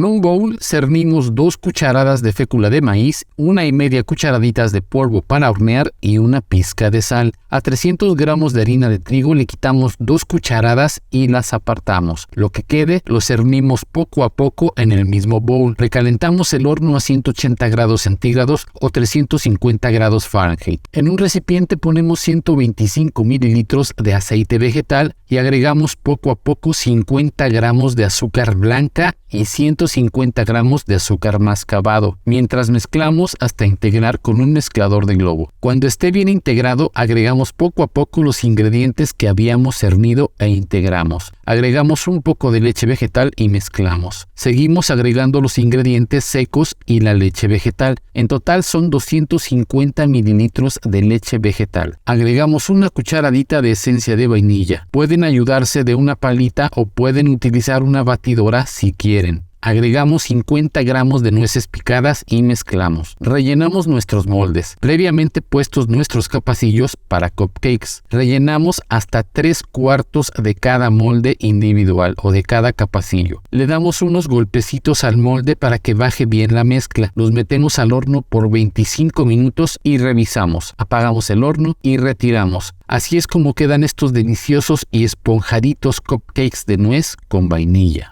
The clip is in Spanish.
En un bowl cernimos 2 cucharadas de fécula de maíz, 1,5 cucharaditas de polvo para hornear y una pizca de sal. A 300 gramos de harina de trigo le quitamos 2 cucharadas y las apartamos. Lo que quede lo cernimos poco a poco en el mismo bowl. Recalentamos el horno a 180 grados centígrados o 350 grados Fahrenheit. En un recipiente ponemos 125 mililitros de aceite vegetal y agregamos poco a poco 50 gramos de azúcar blanca y 150 gramos de azúcar mascabado, mientras mezclamos hasta integrar con un mezclador de globo. Cuando esté bien integrado, agregamos poco a poco los ingredientes que habíamos cernido e integramos. Agregamos un poco de leche vegetal y mezclamos. Seguimos agregando los ingredientes secos y la leche vegetal. En total son 250 mililitros de leche vegetal. Agregamos una cucharadita de esencia de vainilla. Pueden ayudarse de una palita o pueden utilizar una batidora si quieren. Agregamos 50 gramos de nueces picadas y mezclamos. Rellenamos nuestros moldes, previamente puestos nuestros capacillos para cupcakes. Rellenamos hasta 3/4 de cada molde individual o de cada capacillo. Le damos unos golpecitos al molde para que baje bien la mezcla. Los metemos al horno por 25 minutos y revisamos. Apagamos el horno y retiramos. Así es como quedan estos deliciosos y esponjaditos cupcakes de nuez con vainilla.